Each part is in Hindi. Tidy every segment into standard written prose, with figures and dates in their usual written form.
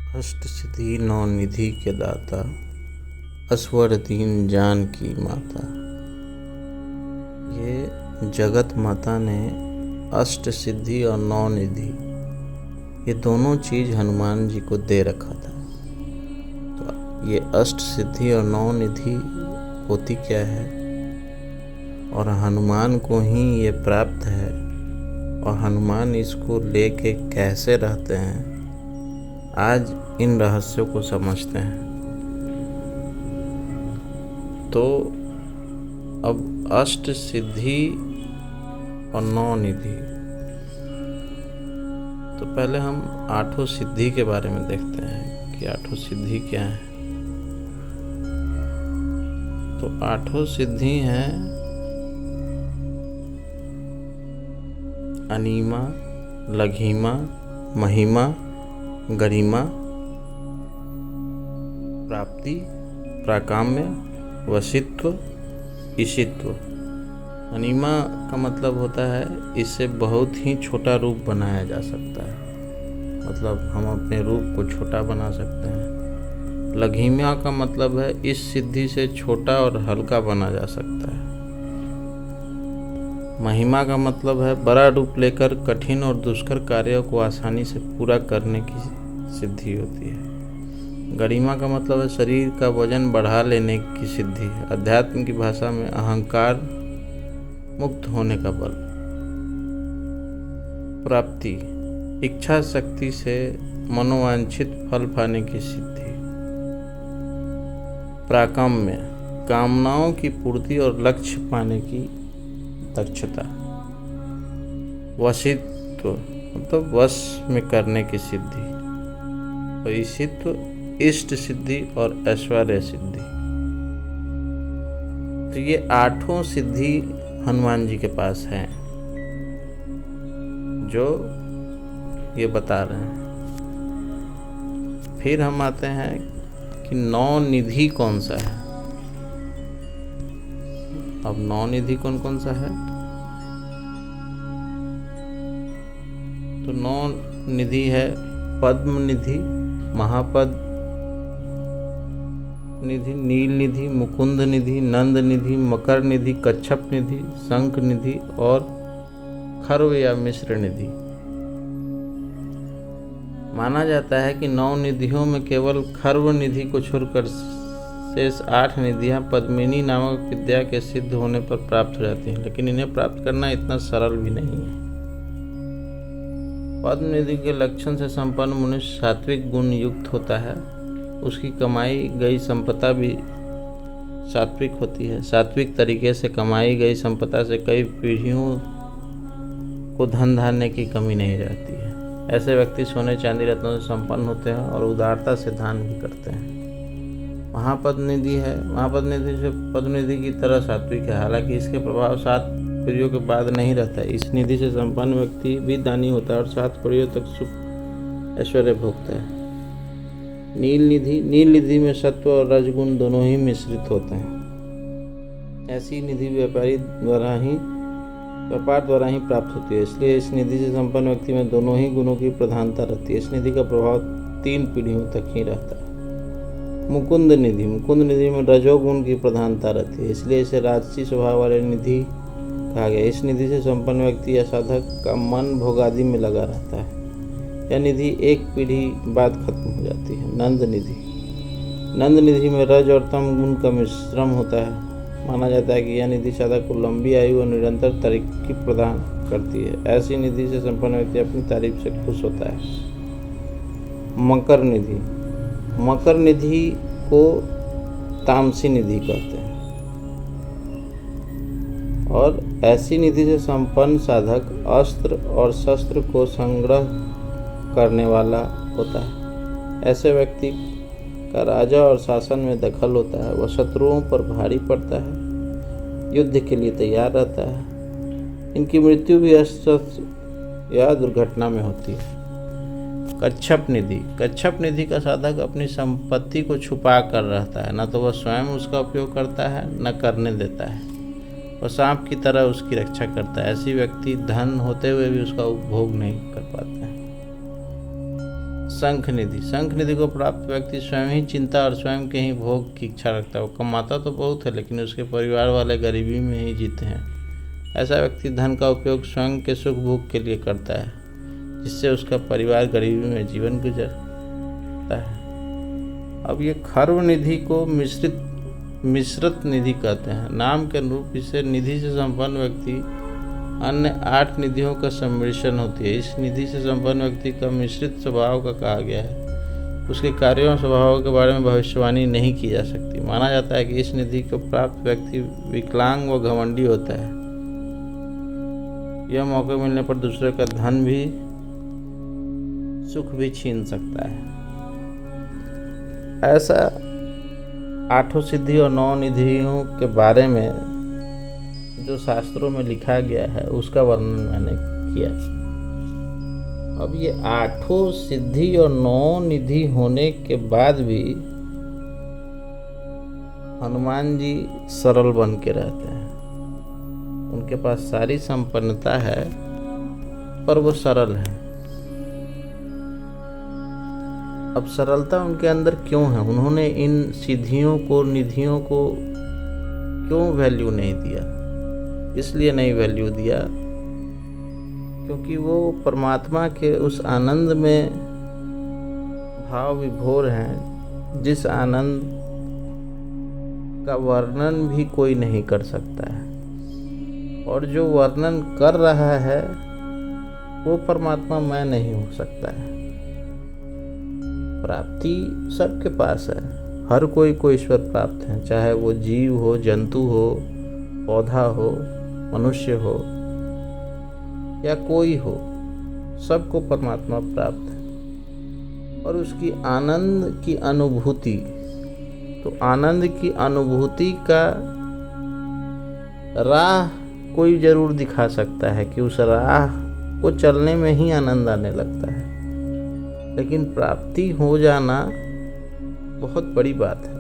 अष्ट सिद्धि नौ निधि के दाता, असवर दीन जान की माता। ये जगत माता ने अष्ट सिद्धि और नौ निधि ये दोनों चीज़ हनुमान जी को दे रखा था। तो ये अष्ट सिद्धि और नौ निधि होती क्या है और हनुमान को ही ये प्राप्त है और हनुमान इसको लेके कैसे रहते हैं, आज इन रहस्यों को समझते हैं। तो अब अष्ट सिद्धि और नौ निधि, तो पहले हम आठों सिद्धि के बारे में देखते हैं कि आठों सिद्धि क्या है। तो आठों सिद्धि हैं अनीमा, लघिमा, महिमा, गरिमा, प्राप्ति, प्राकाम्य, वशित्व, ईशित्व। अनीमा का मतलब होता है इससे बहुत ही छोटा रूप बनाया जा सकता है, मतलब हम अपने रूप को छोटा बना सकते हैं। लघिमा का मतलब है इस सिद्धि से छोटा और हल्का बना जा सकता है। महिमा का मतलब है बड़ा रूप लेकर कठिन और दुष्कर कार्यों को आसानी से पूरा करने की सिद्धि होती है। गरिमा का मतलब है शरीर का वजन बढ़ा लेने की सिद्धि है। अध्यात्म की भाषा में अहंकार मुक्त होने का बल। प्राप्ति, इच्छा शक्ति से मनोवांछित फल पाने की सिद्धि। प्राकाम्य, कामनाओं की पूर्ति और लक्ष्य पाने की दक्षता। वशित्व मतलब वश में करने की सिद्धि। और ईशित्व, इष्ट सिद्धि और ऐश्वर्य सिद्धि। तो ये आठों सिद्धि हनुमान जी के पास हैं जो ये बता रहे हैं। फिर हम आते हैं कि नौ निधि कौन सा है। अब नौ निधि कौन कौन सा है, तो नौ निधि है पद्म निधि, महापद निधि, नील निधि, मुकुंद निधि, नंद निधि, मकर निधि, कच्छप निधि, शंख निधि और खर्व या मिश्र निधि। माना जाता है कि नौ निधियों में केवल खर्व निधि को छोड़कर शेष 8 निधियां पद्मिनी नामक विद्या के सिद्ध होने पर प्राप्त हो जाती हैं, लेकिन इन्हें प्राप्त करना इतना सरल भी नहीं है। पद्म निधि के लक्षण से संपन्न मनुष्य सात्विक गुण युक्त होता है। उसकी कमाई गई संपदा भी सात्विक होती है। सात्विक तरीके से कमाई गई संपदा से कई पीढ़ियों को धन धान्य की कमी नहीं रहती है। ऐसे व्यक्ति सोने चांदी रत्नों से संपन्न होते हैं और उदारता से दान भी करते हैं। महापद निधि है, महापद निधि से पद्म निधि की तरह सात्विक है, हालांकि इसके प्रभाव 7 पीढ़ियों के बाद नहीं रहता है। इस निधि से संपन्न व्यक्ति भी दानी होता है और 7 पीढ़ियों तक सुख ऐश्वर्य भोगता है। नील निधि, नील निधि में सत्व और रजगुण दोनों ही मिश्रित होते हैं। ऐसी निधि व्यापार द्वारा ही प्राप्त होती है, इसलिए इस निधि से संपन्न व्यक्ति में दोनों ही गुणों की प्रधानता रहती है। इस निधि का प्रभाव 3 पीढ़ियों तक ही रहता है। मुकुंद निधि, मुकुंद निधि में रजोगुण की प्रधानता रहती है, इसलिए इसे राजसी स्वभाव वाले निधि कहा गया। इस निधि से संपन्न व्यक्ति या साधक का मन भोगादि में लगा रहता है। यह निधि 1 पीढ़ी बाद खत्म हो जाती है। नंद निधि, नंद निधि में रज और तम गुण का मिश्रण होता है। माना जाता है कि यह निधि साधक को लंबी आयु और निरंतर तरक्की प्रदान करती है। ऐसी निधि से संपन्न व्यक्ति अपनी तारीफ से खुश होता है। मकर निधि, मकर निधि को तामसी निधि कहते हैं और ऐसी निधि से संपन्न साधक अस्त्र और शस्त्र को संग्रह करने वाला होता है। ऐसे व्यक्ति का राजा और शासन में दखल होता है। वह शत्रुओं पर भारी पड़ता है, युद्ध के लिए तैयार रहता है। इनकी मृत्यु भी अस्त्र या दुर्घटना में होती है। कच्छप निधि, कच्छप निधि का साधक अपनी संपत्ति को छुपा कर रहता है, न तो वह स्वयं उसका उपयोग करता है न करने देता है। वह सांप की तरह उसकी रक्षा करता है। ऐसी व्यक्ति धन होते हुए भी उसका उपभोग नहीं कर पाता है। शंख निधि। शंख निधि को प्राप्त व्यक्ति स्वयं ही चिंता और स्वयं के ही भोग की इच्छा रखता है। वो कमाता तो बहुत है, लेकिन उसके परिवार वाले गरीबी में ही जीते हैं। ऐसा व्यक्ति धन का उपयोग स्वयं के सुख भोग के लिए करता है, जिससे उसका परिवार गरीबी में जीवन गुजरता है। अब ये खर्व निधि को मिश्रित निधि कहते हैं। नाम के अनुरूप इसे निधि से संपन्न व्यक्ति अन्य 8 निधियों का सम्मिश्रण होती है। इस निधि से संपन्न व्यक्ति का मिश्रित स्वभाव का कहा गया है। उसके कार्यों और स्वभावों के बारे में भविष्यवाणी नहीं की जा सकती। माना जाता है कि इस निधि को प्राप्त व्यक्ति विकलांग व घमंडी होता है। यह मौके मिलने पर दूसरे का धन भी सुख भी छीन सकता है। ऐसा 8 सिद्धि और 9 निधियों के बारे में जो शास्त्रों में लिखा गया है उसका वर्णन मैंने किया। अब ये 8 सिद्धि और 9 निधि होने के बाद भी हनुमान जी सरल बन के रहते हैं। उनके पास सारी संपन्नता है, पर वो सरल है। अब सरलता उनके अंदर क्यों है? उन्होंने इन सिद्धियों को, निधियों को क्यों वैल्यू नहीं दिया? इसलिए नहीं वैल्यू दिया क्योंकि वो परमात्मा के उस आनंद में भाव विभोर हैं, जिस आनंद का वर्णन भी कोई नहीं कर सकता है। और जो वर्णन कर रहा है वो परमात्मा मैं नहीं हो सकता है। प्राप्ति सबके पास है, हर कोई को ईश्वर प्राप्त है, चाहे वो जीव हो, जंतु हो, पौधा हो, मनुष्य हो या कोई हो, सबको परमात्मा प्राप्त है। और उसकी आनंद की अनुभूति, तो आनंद की अनुभूति का राह कोई जरूर दिखा सकता है कि उस राह को चलने में ही आनंद आने लगता है, लेकिन प्राप्ति हो जाना बहुत बड़ी बात है।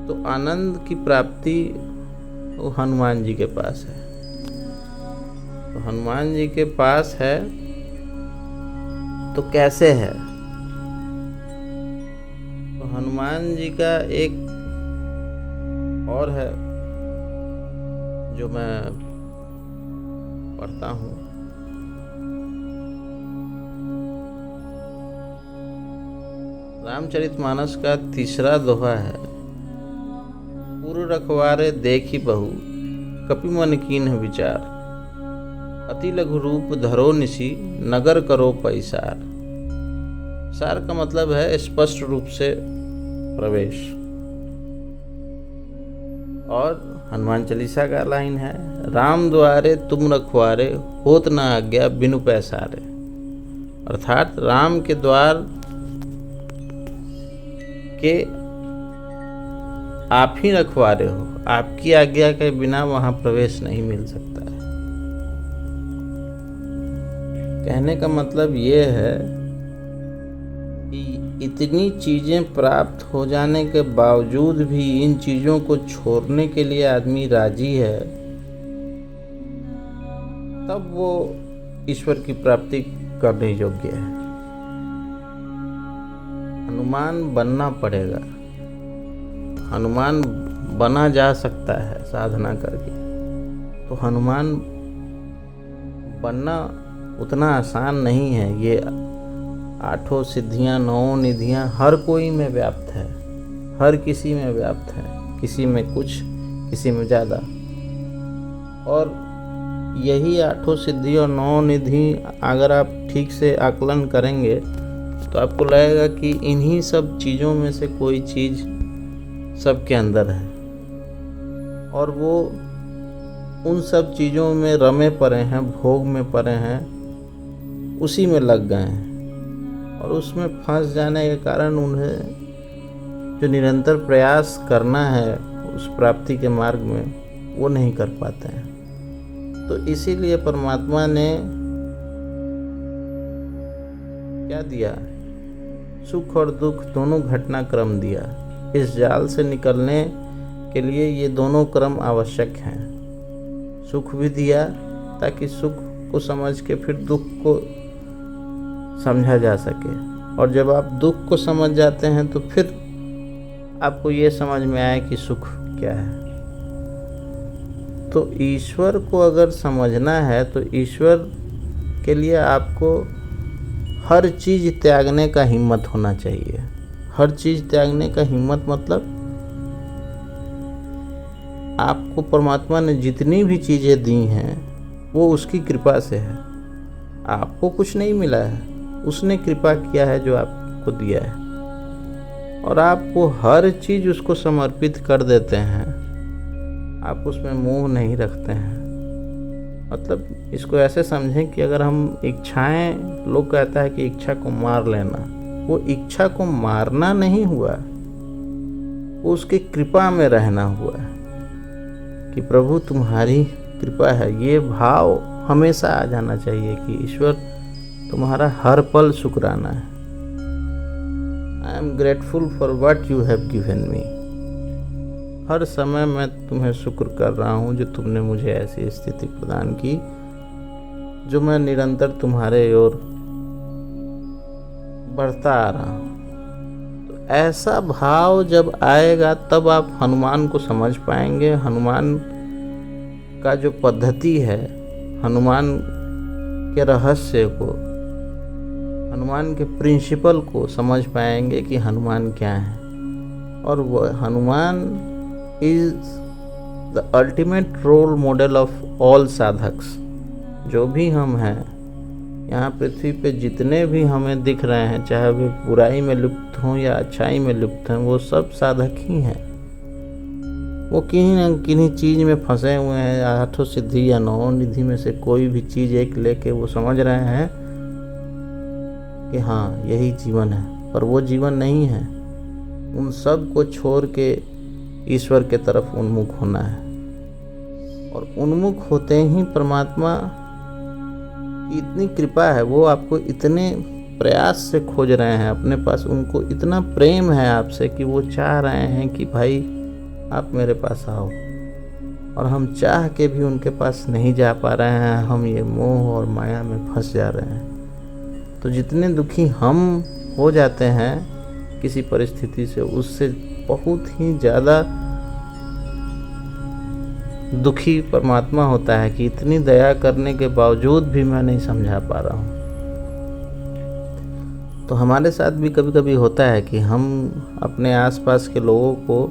तो आनंद की प्राप्ति वो हनुमान जी के पास है। तो हनुमान जी के पास है तो कैसे है? तो हनुमान जी का एक और है जो मैं पढ़ता हूँ। रामचरितमानस का 3रा दोहा है। पुर रखवारे देखी बहु, कपि मन कीन्ह विचार, अति लघु रूप धरो निसी, नगर करो पैसार। सार का मतलब है स्पष्ट रूप से प्रवेश। और हनुमान चालीसा का लाइन है, राम द्वारे तुम रखवारे, होत न आज्ञा बिनु पैसारे। अर्थात राम के द्वार के आप ही रखवारे हो, आपकी आज्ञा के बिना वहां प्रवेश नहीं मिल सकता है। कहने का मतलब ये है कि इतनी चीजें प्राप्त हो जाने के बावजूद भी इन चीजों को छोड़ने के लिए आदमी राजी है, तब वो ईश्वर की प्राप्ति करने योग्य है। हनुमान बनना पड़ेगा। हनुमान बना जा सकता है साधना करके। तो हनुमान बनना उतना आसान नहीं है। ये 8 सिद्धियां, 9 निधियां हर कोई में व्याप्त है, हर किसी में व्याप्त है, किसी में कुछ, किसी में ज़्यादा। और यही 8 सिद्धि और 9 निधि अगर आप ठीक से आकलन करेंगे तो आपको लगेगा कि इन्हीं सब चीज़ों में से कोई चीज़ सबके अंदर है, और वो उन सब चीज़ों में रमे पड़े हैं, भोग में पड़े हैं, उसी में लग गए हैं। और उसमें फंस जाने के कारण उन्हें जो निरंतर प्रयास करना है उस प्राप्ति के मार्ग में, वो नहीं कर पाते हैं। तो इसीलिए परमात्मा ने क्या दिया? सुख और दुख दोनों घटनाक्रम दिया। इस जाल से निकलने के लिए ये दोनों क्रम आवश्यक हैं। सुख भी दिया ताकि सुख को समझ के फिर दुख को समझा जा सके। और जब आप दुख को समझ जाते हैं तो फिर आपको ये समझ में आए कि सुख क्या है। तो ईश्वर को अगर समझना है तो ईश्वर के लिए आपको हर चीज़ त्यागने का हिम्मत होना चाहिए। हर चीज़ त्यागने का हिम्मत मतलब आपको परमात्मा ने जितनी भी चीज़ें दी हैं वो उसकी कृपा से है। आपको कुछ नहीं मिला है, उसने कृपा किया है जो आपको दिया है, और आप वो हर चीज़ उसको समर्पित कर देते हैं। आप उसमें मोह नहीं रखते हैं। मतलब इसको ऐसे समझें कि अगर हम इच्छाएं, लोग कहता है कि इच्छा को मार लेना, वो इच्छा को मारना नहीं हुआ, वो उसकी कृपा में रहना हुआ है कि प्रभु तुम्हारी कृपा है। ये भाव हमेशा आ जाना चाहिए कि ईश्वर तुम्हारा हर पल शुक्राना है। I am grateful for what you have given me. हर समय मैं तुम्हें शुक्र कर रहा हूँ जो तुमने मुझे ऐसी स्थिति प्रदान की जो मैं निरंतर तुम्हारे ओर बढ़ता आ रहा हूँ। तो ऐसा भाव जब आएगा तब आप हनुमान को समझ पाएंगे। हनुमान का जो पद्धति है, हनुमान के रहस्य को, हनुमान के प्रिंसिपल को समझ पाएंगे कि हनुमान क्या है। और वह Hanuman is the ultimate role model of all sadhaks. जो भी हम हैं यहाँ पृथ्वी पे, जितने भी हमें दिख रहे हैं, चाहे वे बुराई में लिप्त हों या अच्छाई में लिप्त हों, वो सब साधक ही हैं। वो किन्हीं न किन्हीं चीज़ में फंसे हुए हैं। आठों सिद्धि या नौ निधि में से कोई भी चीज़ एक लेके वो समझ रहे हैं कि हाँ यही जीवन है, पर वो जीवन नहीं है। उन सब को छोड़ के ईश्वर के तरफ उन्मुख होना है। और उन्मुख होते ही परमात्मा की इतनी कृपा है, वो आपको इतने प्रयास से खोज रहे हैं अपने पास। उनको इतना प्रेम है आपसे कि वो चाह रहे हैं कि भाई आप मेरे पास आओ। और हम चाह के भी उनके पास नहीं जा पा रहे हैं। हम ये मोह और माया में फंस जा रहे हैं। तो जितने दुखी हम हो जाते हैं किसी परिस्थिति से, उससे बहुत ही ज़्यादा दुखी परमात्मा होता है कि इतनी दया करने के बावजूद भी मैं नहीं समझा पा रहा हूँ। तो हमारे साथ भी कभी कभी होता है कि हम अपने आसपास के लोगों को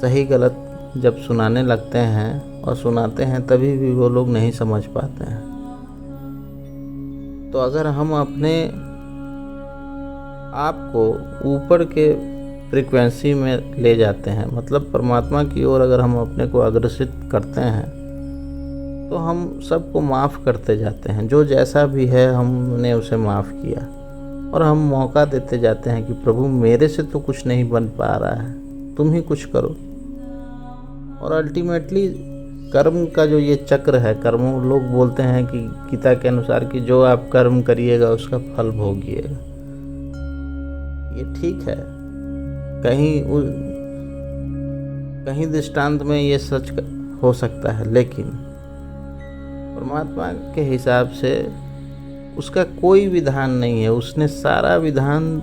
सही गलत जब सुनाने लगते हैं और सुनाते हैं, तभी भी वो लोग नहीं समझ पाते हैं। तो अगर हम अपने आप को ऊपर के फ्रीक्वेंसी में ले जाते हैं, मतलब परमात्मा की ओर अगर हम अपने को अग्रसित करते हैं, तो हम सबको माफ़ करते जाते हैं। जो जैसा भी है हमने उसे माफ़ किया, और हम मौका देते जाते हैं कि प्रभु मेरे से तो कुछ नहीं बन पा रहा है, तुम ही कुछ करो। और अल्टीमेटली कर्म का जो ये चक्र है, कर्म, लोग बोलते हैं कि गीता के अनुसार कि जो आप कर्म करिएगा उसका फल भोगिएगा। ये ठीक है, कहीं दृष्टांत में ये सच हो सकता है, लेकिन परमात्मा के हिसाब से उसका कोई विधान नहीं है। उसने सारा विधान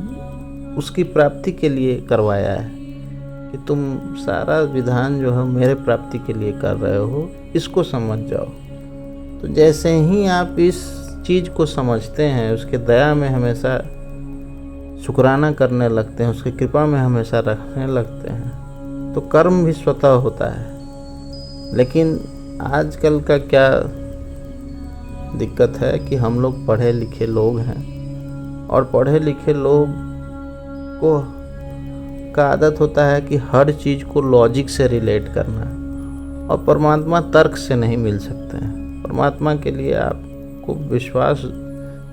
उसकी प्राप्ति के लिए करवाया है कि तुम सारा विधान जो है मेरे प्राप्ति के लिए कर रहे हो, इसको समझ जाओ। तो जैसे ही आप इस चीज़ को समझते हैं, उसके दया में हमेशा शुक्राना करने लगते हैं, उसकी कृपा में हमेशा रखने लगते हैं, तो कर्म भी स्वतः होता है। लेकिन आजकल का क्या दिक्कत है कि हम लोग पढ़े लिखे लोग हैं, और पढ़े लिखे लोग को का आदत होता है कि हर चीज़ को लॉजिक से रिलेट करना, और परमात्मा तर्क से नहीं मिल सकते हैं। परमात्मा के लिए आपको विश्वास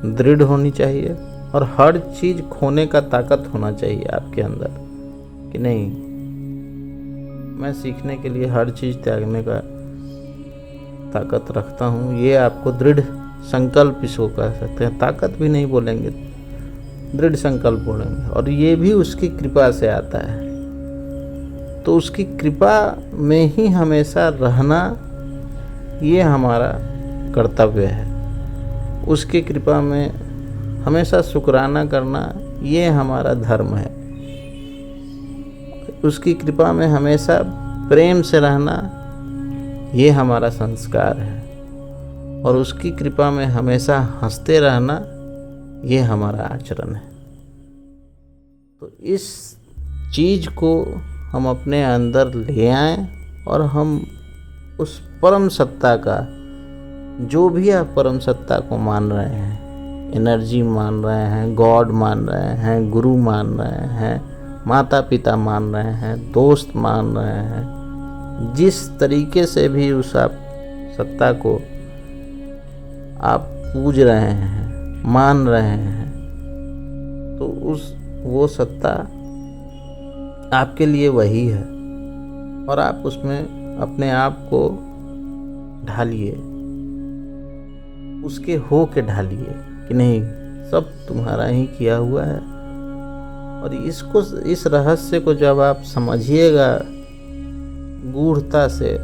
दृढ़ होनी चाहिए, और हर चीज़ खोने का ताकत होना चाहिए आपके अंदर कि नहीं, मैं सीखने के लिए हर चीज़ त्यागने का ताकत रखता हूँ। ये आपको दृढ़ संकल्प इसको कह सकते हैं। ताकत भी नहीं बोलेंगे, दृढ़ संकल्प बोलेंगे। और ये भी उसकी कृपा से आता है। तो उसकी कृपा में ही हमेशा रहना, ये हमारा कर्तव्य है। उसकी कृपा में हमेशा शुक्राना करना ये हमारा धर्म है। उसकी कृपा में हमेशा प्रेम से रहना ये हमारा संस्कार है। और उसकी कृपा में हमेशा हंसते रहना ये हमारा आचरण है। तो इस चीज़ को हम अपने अंदर ले आएं और हम उस परम सत्ता का, जो भी आप परम सत्ता को मान रहे हैं, एनर्जी मान रहे हैं, गॉड मान रहे हैं, गुरु मान रहे हैं, माता पिता मान रहे हैं, दोस्त मान रहे हैं, जिस तरीके से भी उस आप सत्ता को आप पूज रहे हैं, मान रहे हैं, तो वो सत्ता आपके लिए वही है। और आप उसमें अपने आप को ढालिए, उसके हो के ढालिए कि नहीं, सब तुम्हारा ही किया हुआ है। और इस रहस्य को जब आप समझिएगा गूढ़ता से,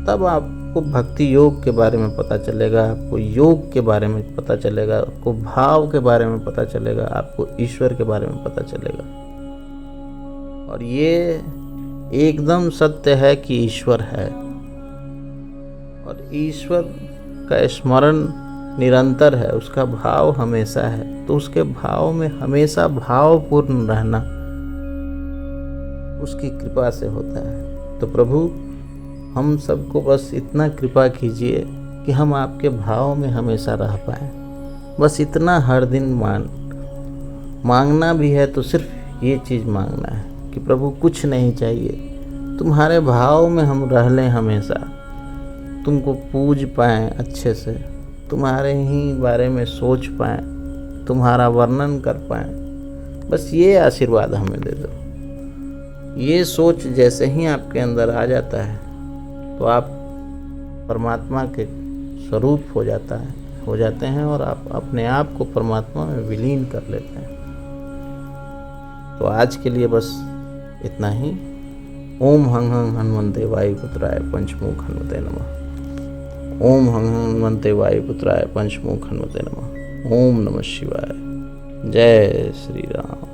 तब आपको भक्ति योग के बारे में पता चलेगा, आपको योग के बारे में पता चलेगा, आपको भाव के बारे में पता चलेगा, आपको ईश्वर के बारे में पता चलेगा। और ये एकदम सत्य है कि ईश्वर है, और ईश्वर का स्मरण निरंतर है, उसका भाव हमेशा है। तो उसके भाव में हमेशा भावपूर्ण रहना उसकी कृपा से होता है। तो प्रभु हम सबको बस इतना कृपा कीजिए कि हम आपके भाव में हमेशा रह पाएँ। बस इतना हर दिन मांगना भी है तो सिर्फ ये चीज़ मांगना है कि प्रभु कुछ नहीं चाहिए, तुम्हारे भाव में हम रह लें हमेशा, तुमको पूज पाएँ अच्छे से, तुम्हारे ही बारे में सोच पाएँ, तुम्हारा वर्णन कर पाएँ। बस ये आशीर्वाद हमें दे दो। ये सोच जैसे ही आपके अंदर आ जाता है तो आप परमात्मा के स्वरूप हो जाते हैं और आप अपने आप को परमात्मा में विलीन कर लेते हैं। तो आज के लिए बस इतना ही। ओम हं हं हनुमंते वायुपुत्राय पंचमुख हनुमते नमः। ओम हं हं हनुमंते वायुपुत्राय पंचमुख हनुमते नमः। ओम नमः शिवाय। जय श्री राम।